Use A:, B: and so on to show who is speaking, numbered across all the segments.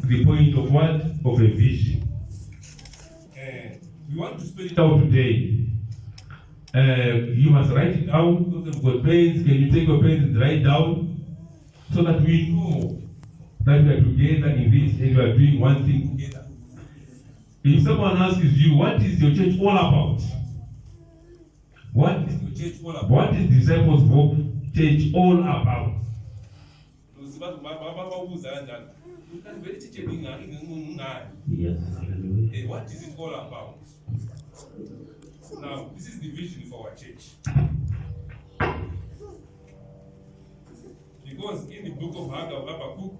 A: the point of what? Of a vision. We want to spell it out today. You must write it down because you've got pens. Can you take your pens and write down so that we know that we are together in this and we are doing one thing together? If someone asks you, what is your church all about? What is your church all about? What is Disciples of Hope Church all about?
B: Yes.
A: What is it all about? Now, this is the vision for our church. Because in the book of Habakkuk,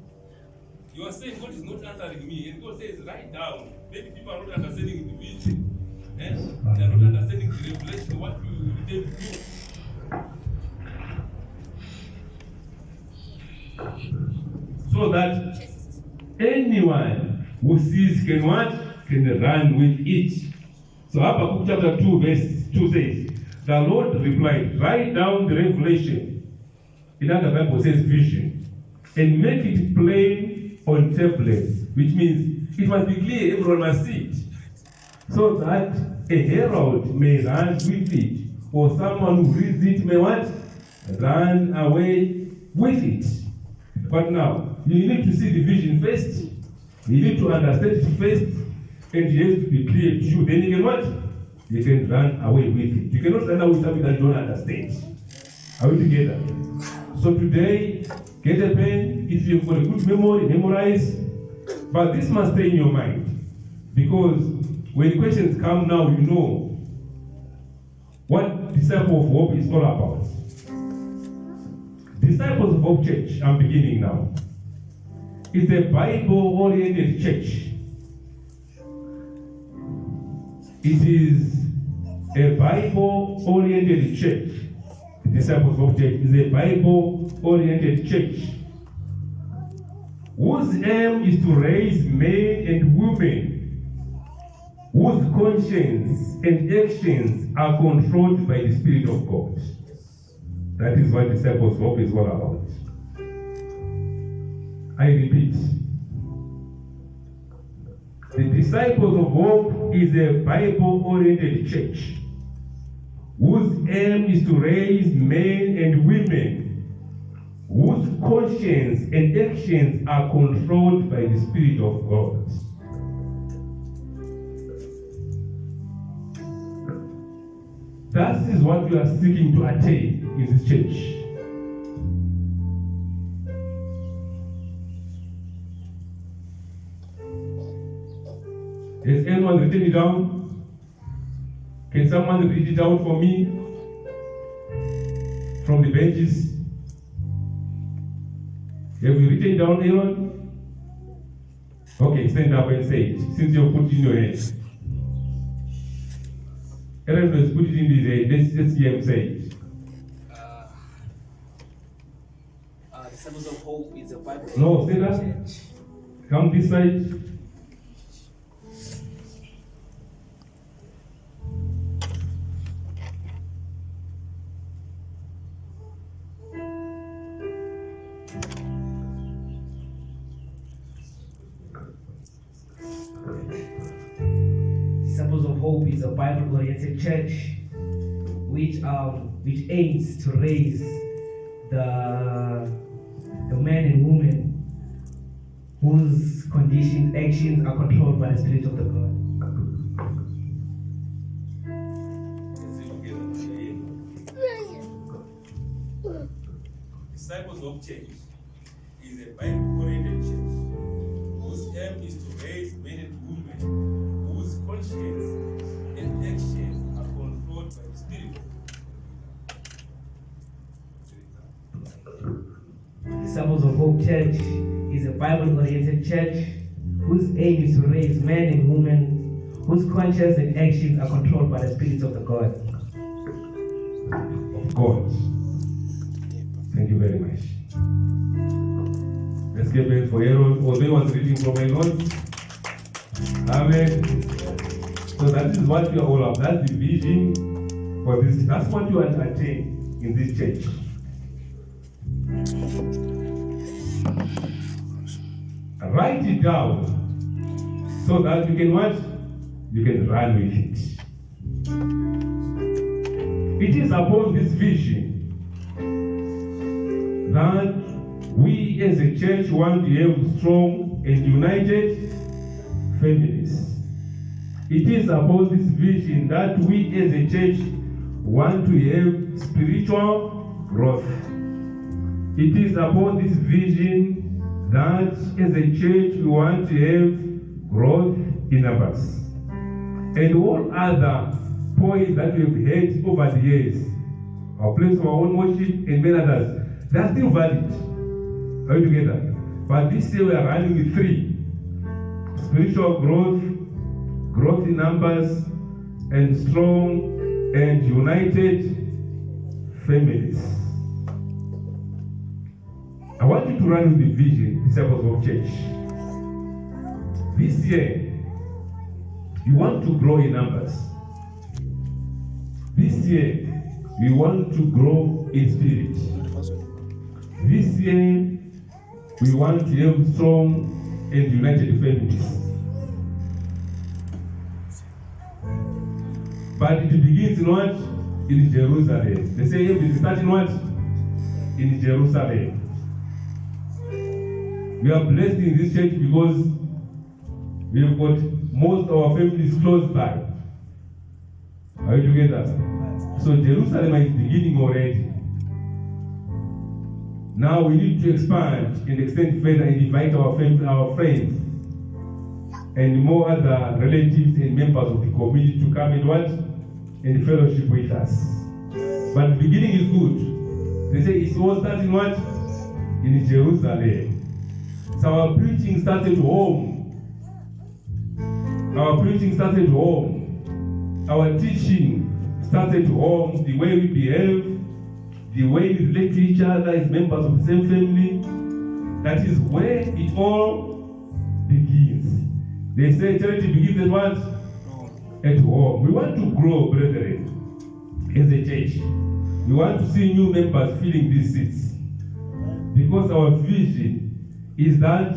A: you are saying God is not answering me, and God says, write down. Maybe people are not understanding the vision. They are not understanding the revelation, what you intend to do. So that anyone who sees can what? Can run with it. So Habakkuk chapter 2 verse 2 says, the Lord replied, write down the revelation. In other Bible says vision, and make it plain on tablets, which means it must be clear, everyone must see it, so that a herald may run with it, or someone who reads it may what? Run away with it. But now, you need to see the vision first, you need to understand it first, and it has to be clear to you. Then you can what? You can run away with it. You cannot run away with something that you don't understand. Are we together? So today, get a pen. If you've got a good memory, memorize. But this must stay in your mind. Because when questions come now, you know what Disciples of Hope is all about. Disciples of Hope Church, I'm beginning now. It's a Bible-oriented church. It is a Bible-oriented church. Disciples of Church is a Bible-oriented church whose aim is to raise men and women whose conscience and actions are controlled by the Spirit of God. That is what Disciples of Hope is all about. I repeat. The Disciples of Hope is a Bible-oriented church whose aim is to raise men and women whose conscience and actions are controlled by the Spirit of God. That is what we are seeking to attain in this church. Has anyone written it down? Can someone read it out for me? From the benches? Have you written it down, Aaron? Okay, stand up and say it, since you put it in your head. Aaron has put it in his head. Let's hear him say it.
C: Disciples of Hope is a Bible.
A: No, stand up. Come this side.
C: Disciples of Hope is a Bible-oriented church which aims to raise the men and women whose conditions, actions are controlled by the Spirit of the God.
A: Disciples of Church is a Bible-oriented church whose aim is to raise men and women whose conscience and actions are controlled by the Spirit.
C: Disciples of Hope Church is a Bible-oriented church whose aim is to raise men and women whose conscience and actions are controlled by the Spirit of the God.
A: Of God. Thank you very much. Let's get ready for Aaron. Although I was reading from my notes. Amen. So that is what you are all about. That's the vision for this. That's what you are to attain in this church. Write it down so that you can what? You can run with it. It is upon this vision that we as a church want to have strong and united families. It is upon this vision that we as a church want to have spiritual growth. It is upon this vision that as a church we want to have growth in numbers. And all other points that we've heard over the years, our place of our own worship and many others, they are still valid. Are we together? But this year we are running with 3. Spiritual growth, growth in numbers, and strong and united families. I want you to run with the vision, disciples of church. This year, you want to grow in numbers. This year, we want to grow in spirit. This year, we want to have strong and united families. But it begins in what? In Jerusalem. They say it starts in what? In Jerusalem. We are blessed in this church because we have got most of our families close by. Are you together? So Jerusalem is beginning already. Now we need to expand and extend further and invite our friends and more other relatives and members of the community to come and what? And fellowship with us. But the beginning is good. They say it all starts in what? In Jerusalem. So our preaching started home. Our preaching started home. Our teaching started home. The way we behave, the way we relate to each other as members of the same family. That is where it all begins. They say charity begins at what? At home. We want to grow, brethren, as a church. We want to see new members filling these seats. Because our vision is that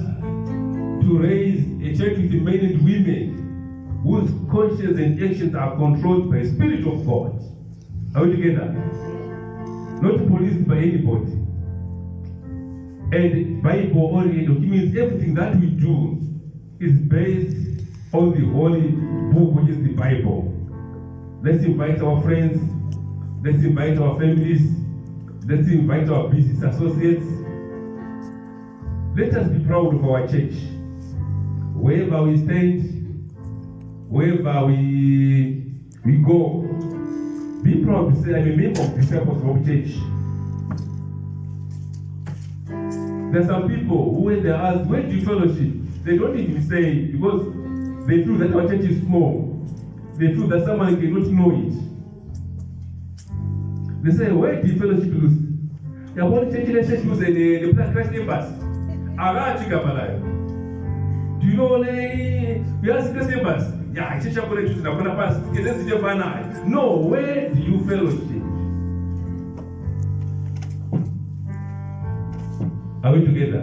A: to raise a church with men and women whose conscience and actions are controlled by the Spirit of God. Are we together? Not policed by anybody. And Bible oriented, which means everything that we do is based on the holy book, which is the Bible. Let's invite our friends. Let's invite our families. Let's invite our business associates. Let us be proud of our church. Wherever we stand, wherever we go, be proud to say, I'm a member of the Disciples of Church. There are some people who, when they ask, where do you fellowship? They don't even say, because they feel that our church is small. They feel that someone cannot know it. They say, where do you fellowship? You are one church, let's use the Black Christ Embassy. Do you know we ask Christ Embassy? Yeah, I teach up on it. No, where do you fellowship? Are we together?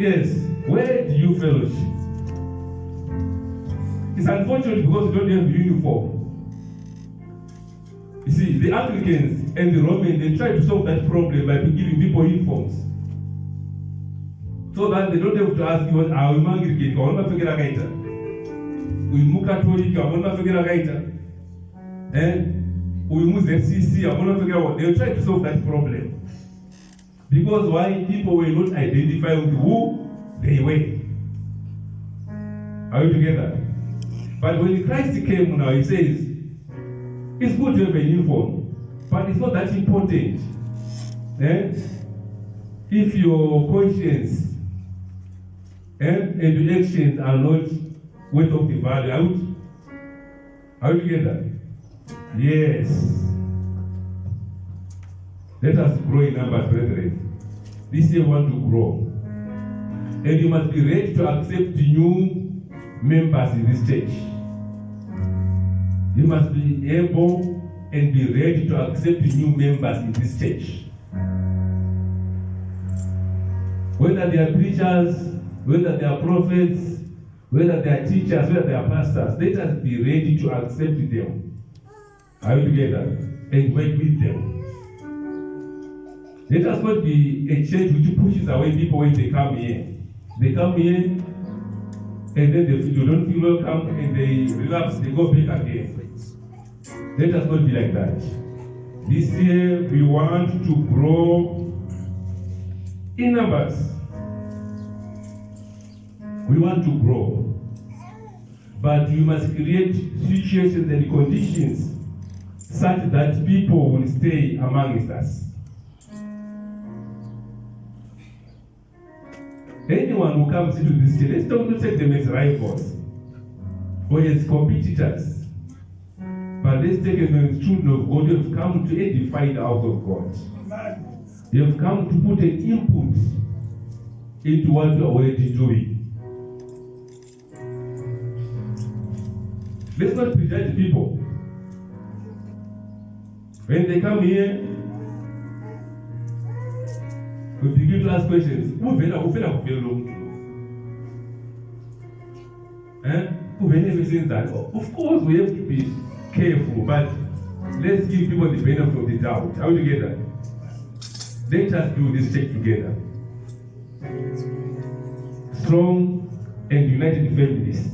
A: Yes, where do you fellowship? It's unfortunate because we don't have uniform. You see, the Anglicans and the Romans, they try to solve that problem by giving people uniforms. So that they don't have to ask you, are we Anglican? Are we figure out? We Catholic, are we figure out? We FCC, are we figure out? They try to solve that problem. Because why? People will not identify with who they were. Are we together? But when Christ came now, he says, it's good to have a uniform, but it's not that important. If your conscience and your actions are not worth of the value, are we together? Yes. Let us grow in numbers, brethren. This year we want to grow. And you must be ready to accept new members in this church. You must be able and be ready to accept new members in this church. Whether they are preachers, whether they are prophets, whether they are teachers, whether they are pastors, let us be ready to accept them. Are we together? And work with them. Let us not be a church which pushes away people when they come here. They come here, and then they don't feel welcome, and they relapse, they go back again. Let us not be like that. This year, we want to grow in numbers. We want to grow. But we must create situations and conditions such that people will stay amongst us. Anyone who comes into this church, let's don't take them as rivals or as competitors. But let's take them as children of God. You have come to edify the house of God. You have come to put an input into what you are already doing. Let's not prejudge people. When they come here, we begin to ask questions. Of course, we have to be careful, but let's give people the benefit of the doubt. Are we together? Let us do this check together. Strong and united families.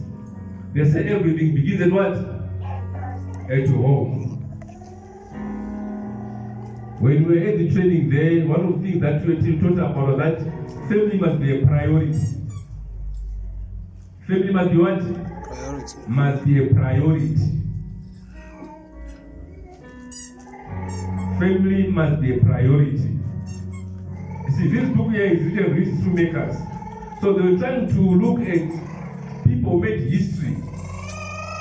A: They say everything begins at what? At home. When we were at the training there, one of the things that your team taught about was that family must be a priority. Family must be what?
D: Priority.
A: Must be a priority. Family must be a priority. You see, this book here is written with history makers. So they were trying to look at people who made history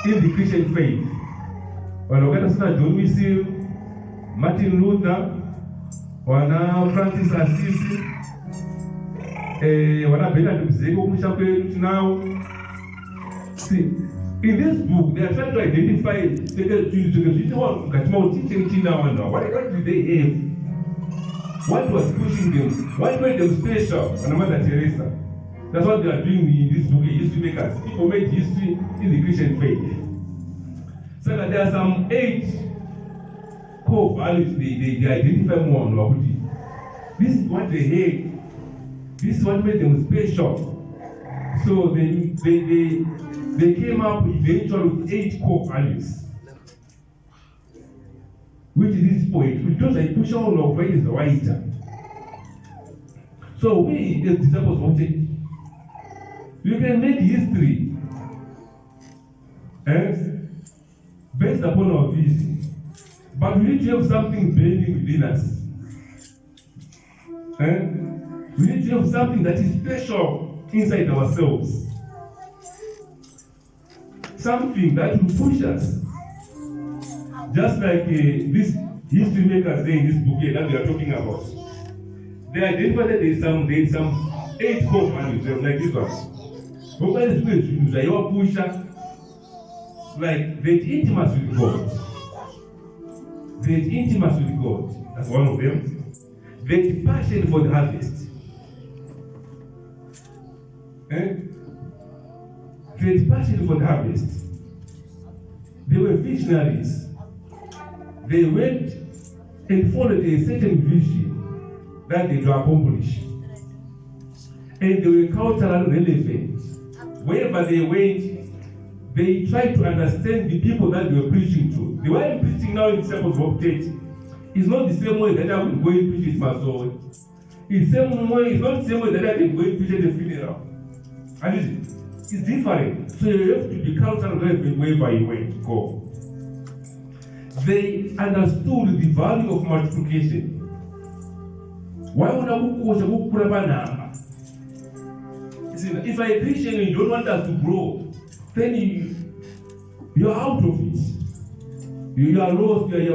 A: in the Christian faith. When we got to John Wesley, Martin Luther, wana Francis Assisi, wana Bernard Mzego now. See, in this book, they are trying to identify what did they have? What was pushing them? What made them special? And Mother Teresa. That's what they are doing in this book, history makers. People made history in the Christian faith. So that there are some 8 core values they identify more on Wabuti. This is what they hate. This is what made them special. So they came up eventually with 8 core values. Which is this point, we don't like push on of where is the writer. So we as disciples of it, you can make history based upon our vision. But we need to have something burning within us. We need to have something that is special inside ourselves. Something that will push us. Just like this history makers say in this book here that we are talking about. They identified that there is some 8 core values, like this one. Like the intimacy with God. The intimacy with God, that's one of them. The passion for the harvest. The passion for the harvest. They were visionaries. They went and followed a certain vision that they to accomplish. And they were cultural relevant. Wherever they went, they tried to understand the people that they were preaching to. The way I'm preaching now in Disciples of Church is not the same way that I will go and preach at my soul. It's not the same way that I can go and preach at a funeral. And it's different. So you have to be cultural relevant wherever you go. They understood the value of multiplication. Why would I go? If I Christian and you don't want us to grow, then you are out of it. You are lost. You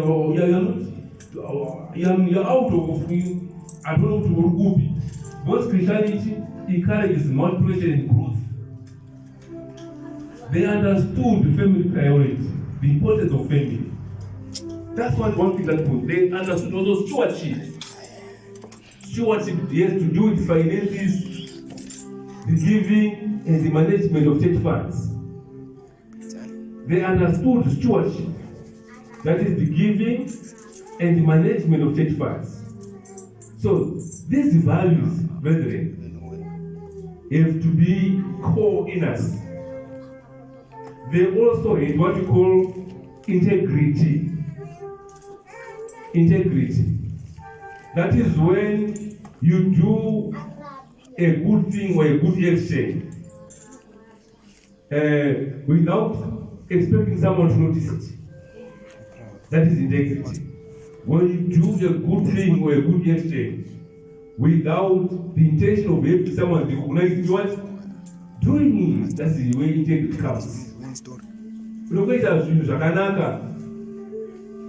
A: are out of it. I don't know to be. Because Christianity encourages multiplication and growth. They understood the family priority, the importance of family. That's one thing that put. They understood also stewardship. Stewardship has to do with finances. the giving and the management of church funds. They understood stewardship, that is the giving and the management of church funds. So these values, brethren, have to be core in us. They also had what we call integrity. Integrity. That is when you do a good thing or a good action without expecting someone to notice it. That is integrity. When you do a good thing or a good action without the intention of having someone recognize what doing it, that's the way integrity comes. Unokuita zvinhu zvakanaka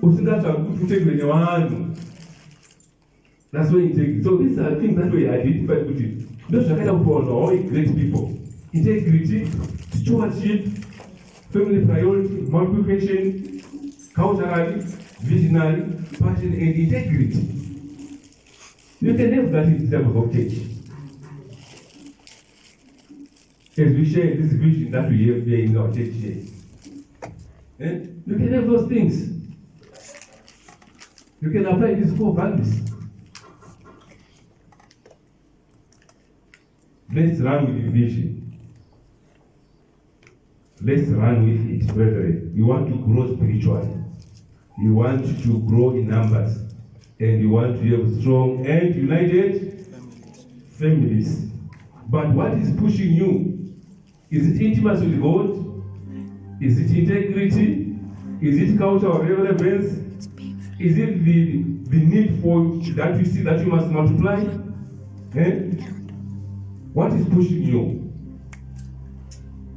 A: usingatsvaki kuti utegerwe nevanhu. That's why integrity. So these are things that we identify kuti ndozvakaita kuti vanhu all great people. Integrity, stewardship, family priority, multiplication, culturally, visionary, passion, and integrity. You can have that in terms of church. As we share this vision that we have here in our church here. You can have those things. You can apply these core values. Let's run with the vision. Let's run with it, brethren. You want to grow spiritually. You want to grow in numbers. And you want to have strong and united families. But what is pushing you? Is it intimacy with God? Is it integrity? Is it cultural relevance? Is it the need for that you see that you must multiply? What is pushing you?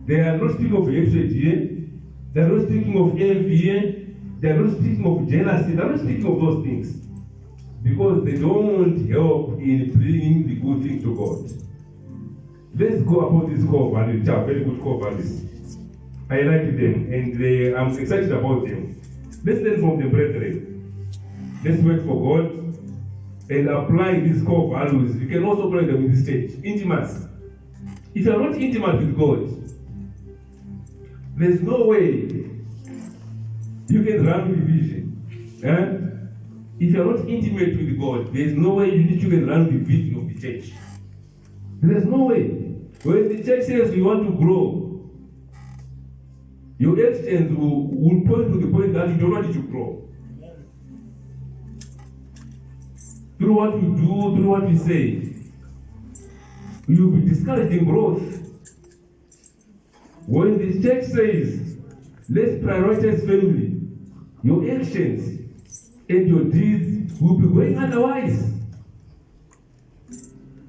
A: They are not speaking of hatred here. They are not speaking of envy here. They are not speaking of jealousy. They are not speaking of those things. Because they don't help in bringing the good thing to God. Let's go about these core values, which are very good core values. I like them and I'm excited about them. Let's learn from the brethren. Let's work for God and apply these core values. You can also apply them in this stage. Intimacy. If you are not intimate with God, there's no way you can run with vision. If you are not intimate with God, there's no way you can run the vision of the church. There's no way. When the church says we want to grow, your actions will point to the point that you don't want it to grow. Through what you do, through what you say, you'll be discouraging growth. When the church says, let's prioritize family, your actions and your deeds will be going otherwise.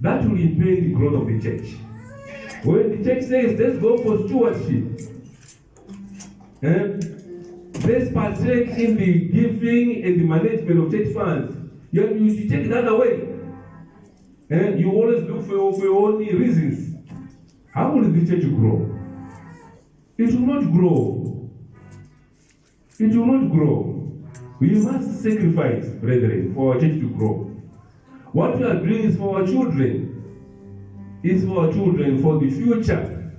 A: That will impede the growth of the church. When the church says, let's go for stewardship, let's partake in the giving and the management of church funds, you take it the other way. You always look for your own reasons. How will the church grow? It will not grow. It will not grow. We must sacrifice, brethren, for our church to grow. What we are doing is for our children. It's for our children, for the future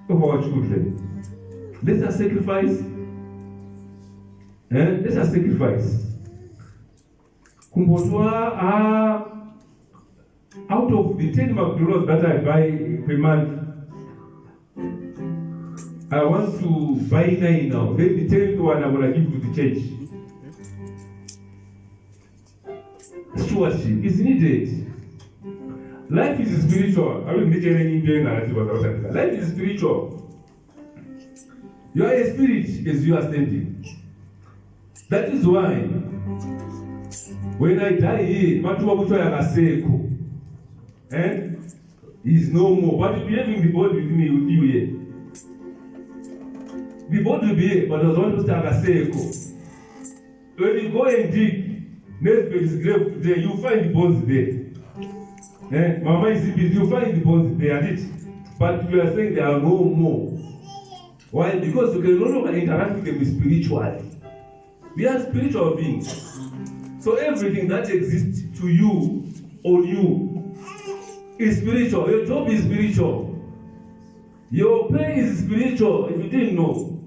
A: of our children. Let us sacrifice. Let us sacrifice. Out of the 10 McDonald's that I buy per month, I want to buy 9 now. Then the 10th one I'm going to give to the church. Stewardship is needed. Life is spiritual. I will make any narrative about that. Life is spiritual. You are a spirit as you are standing. That is why when I die here, he's no more. But if you having the body with me, with you here. The body will be here, but I want to start a circle. When you go and dig, next page is grave today, you find the bones there. Mama is busy, you find the bones there, and it. But you are saying there are no more. Why? Because you can no longer interact with them spiritually. We are spiritual beings. So everything that exists to you, on you, is spiritual. Your job is spiritual. Your pay is spiritual. If you didn't know,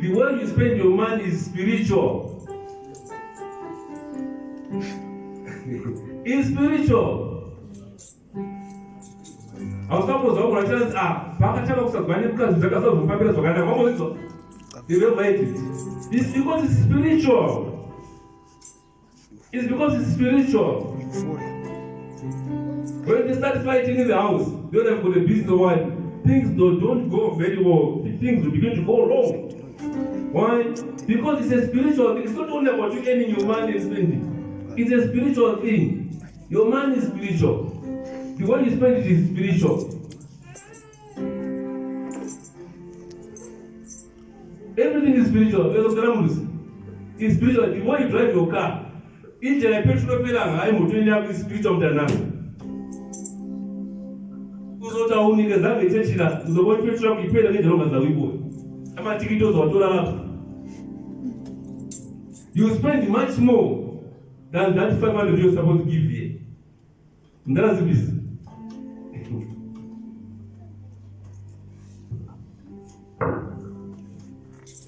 A: the way you spend your money is spiritual. It's spiritual. Awusakuza ukungatshelani phakathana kusagwana because zakazozofambela zokana ngomolizo. They will write it. It's because it's spiritual. It's because it's spiritual. When they start fighting in the house, they don't have got a business one. Things don't go very well. Things will begin to go wrong. Why? Because it's a spiritual thing. It's not only about you earning your money and spending. It's a spiritual thing. Your money is spiritual. The way you spend it is spiritual. Everything is spiritual. It's spiritual. The way you drive your car, each and every petrol is spiritual. Uzota unikeza ngechechira uzobona petrol kuipela ngendlela zawibo. Amatikiti ozotola lapha. You spend much more than that 500 you're supposed to give here. That's this.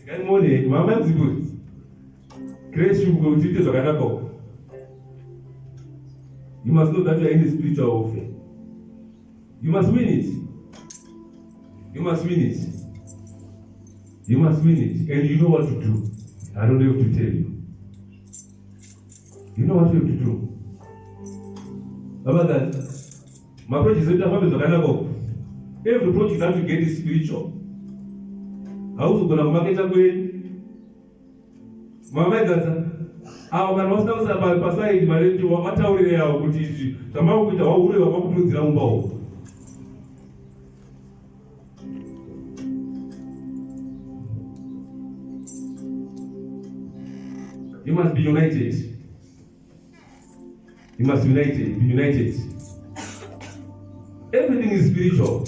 A: Good morning, Mama Zibut. Grace you go to the Zoganako. You must know that you are in the spiritual warfare. You must win it. You must win it. You must win it. And you know what to do. I don't have to tell you. You know what you have to do. About that, my approach is every approach you have to get is spiritual. I also go to market again. Mama Gata. Our man was not about Pasai, my lady, what are we there? Which is the mouth with our way of opening the bow. You must be united. You must be united. Everything is spiritual.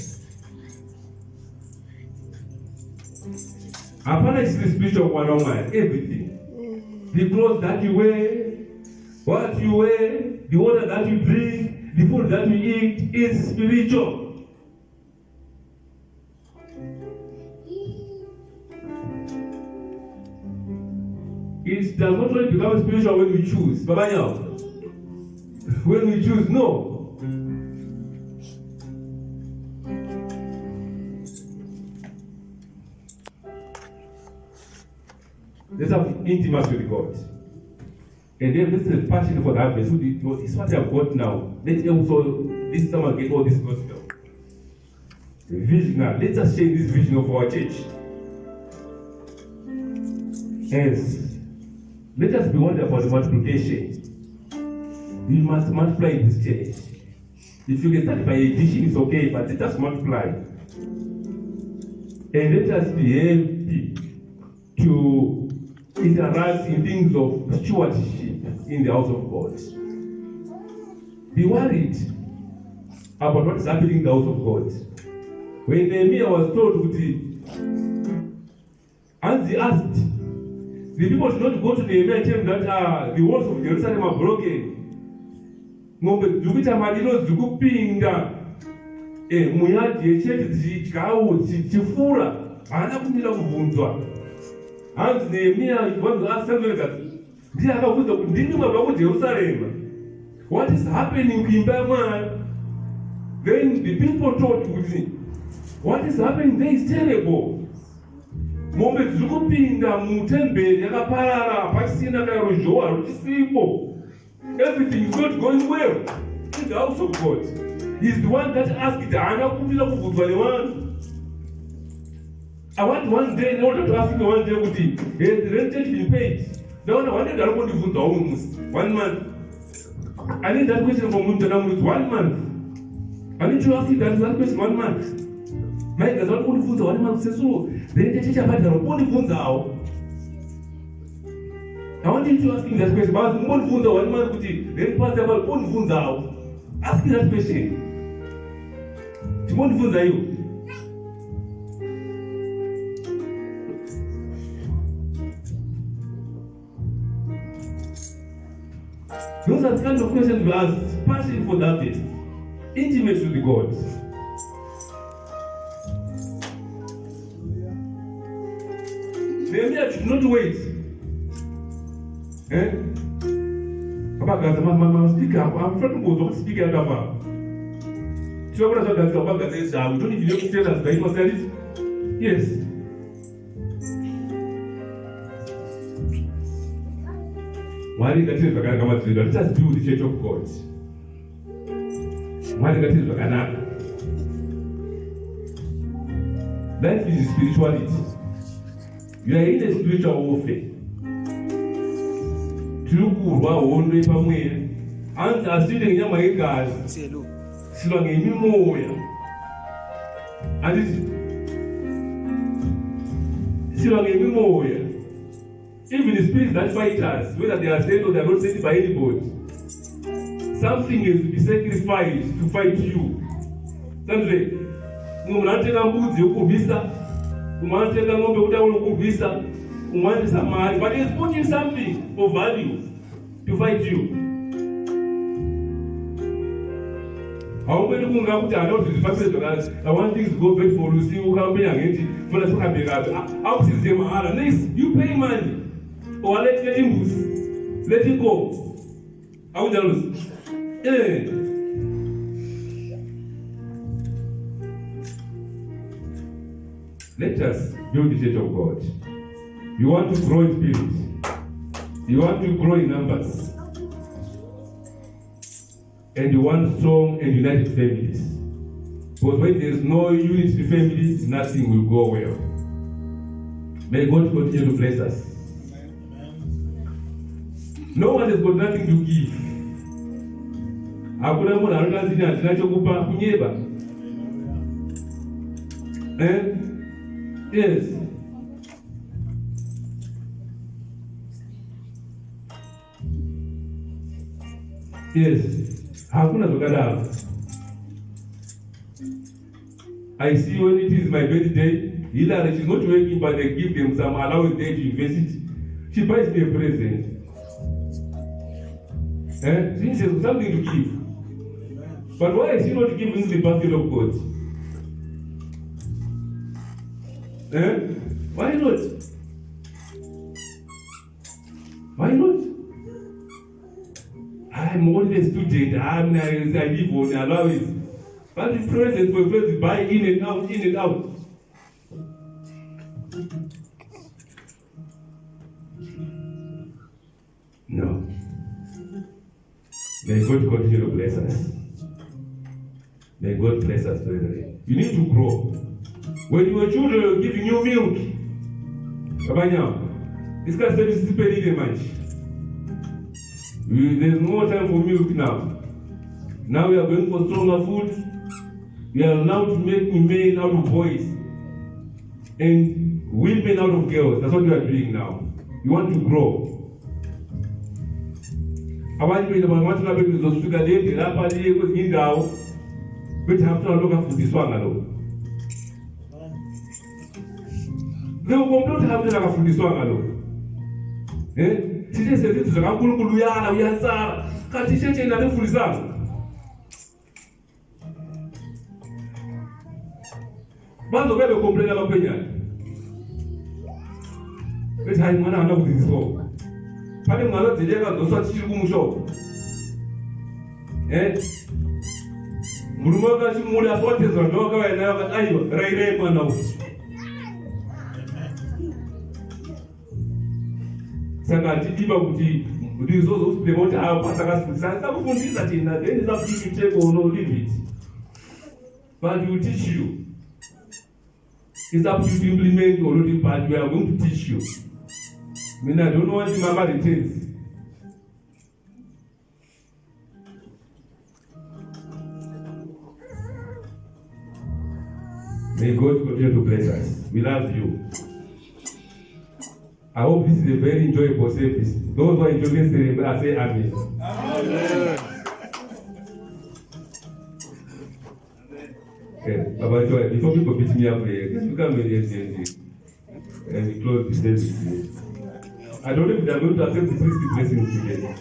A: Apart is the spiritual one on mind. Everything. The clothes that you wear, what you wear, the water that you drink, the food that you eat is spiritual. It does not only become spiritual when we choose. Baba, when we choose, no. Let's have intimacy with God. And then this is passion for that. So it's what I've got now. Let's also this summer get all this gospel. The vision now. Let us share this vision of our church. Yes. Let us be wondering about the multiplication. We must multiply in this church. If you get started by addition, it's okay, but let us multiply. And let us be happy to interact in things of stewardship in the house of God. Be worried about what is happening in the house of God. When Nehemiah was told with and he asked, the people should not go to Nehemiah and tell him that the walls of Jerusalem are broken. Ngombe zikuita malilo zikupinda muyaji yecheti zikawo chifura ana kumira kubvunzwa. Hanzi Nehemiah vanhu asemeka ndiye akabvunza kuti ndini mwabva kuJerusarema. What is happening kuimba yaMwari? Then the people told kuti what is happening there is terrible. Mombe zikupinda mutemberi yakaparara pasina kana ruzhowa ruchisipo. Everything is not going well in the house of God. He's the one that asked Anna kumira kubvunzwa nevanhu. I want one day, in order to ask me one day, has the rent been paid? No, one day, I don't want to put almost 1 month. I need that question from Muntanam 1 month. I need to ask you that question 1 month. Mike does not want to put 1 month, so then the teacher might have only put out. I want you to ask him that question, but one put 1 month, then pass the ball, one put out. Ask him that question. One put out. Those are the kind of questions we ask, passion for that faith. Intimacy with God. Nehemiah should not wait. Mama speak up. I'm trying to go speak out of her. So what I said about that is, we don't even know to tell us, but he must tell it. Yes. Why did I tell you come to let us do the church of God? Why did I tell you that is spirituality. You are in a spiritual warfare. Tukurwa wonde pamwe. And aside nyama yegazi. Silwa ngemimoya. Andi silwa ngemimoya. Even the spirits that fight us, whether they are sent or they are not sent by anybody, something is to be sacrificed to fight you. Sandre, unataka mbuzi ukubisa, unataka ng'ombe ukubisa, unataka samari, but he's putting something of value to fight you. How many people are not to the family? I want things to go back for you. See who can be against for the second how is them next? You pay money. Or let him lose. Let it go. How would you lose? Let us build the church of God. You want to grow in spirit. You want to grow in numbers. And you want strong and united families. Because when there is no unity in families, nothing will go well. May God continue to bless us. No one has got nothing to give. Hakuna mtu anachokupa kunyeba. Yes. Yes. Hakuna zokadala. I see when it is my birthday, Hilary, she's not working, but they give them some allowance day to university. She buys me a present. She has something to give. But why is she not giving the basket of God? Why not? Why not? I'm only a student. I live on allowance. But the present for friends buy in and out, in and out. No. May God continue to bless us. May God bless us, brethren. You need to grow. When your children are giving you milk, this kind of service is very much. There's no time for milk now. Now we are going for stronger food. We are allowed to make men out of boys and women out of girls. That's what we are doing now. You want to grow. Abantu bamwathi lapha kuzosuka le lapha le kwezinye indawo bethi hafuna lokho afundiswa ngalo. Leo umuntu hafuna akafundiswa ngalo. Sithe sezithi zakaNkulunkulu uyala uyansara. Kanti sheshe nalo mfundisana. Bazobe bekomplena bakhwenyana. Bethi hayi mwana hana kuzizwa. Pale mwana zileka doswa tshiri kumusho. Muluma ka chimuli aswatezwa ndoka wena yakataiwa raire mwana uti. Saka tidiba kuti ndizozo usipema kuti hawo pasakasifundisa sakufundisa tina then is up to you to take or no leave it. But we will teach you. It's up to you to implement or not, but we are going to teach you. I mean, I don't know what the Mama retains. May God continue to bless us. We love you. I hope this is a very enjoyable service. Those who are enjoying this, I say amen. Amen. Okay, Baba Joy, before people beat me up here, you come and we close the service. I don't know if they are going to accept the priestly blessing today.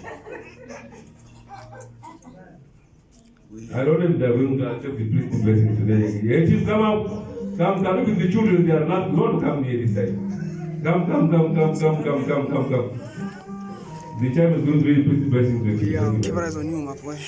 A: I don't know if they're going to accept the priestly blessing today. Yeah, Chief, come out. Come. Look at the children. They are not going to come near this side. Come. The child is going to read priestly blessings with you.
D: Keep your eyes on you, my boy.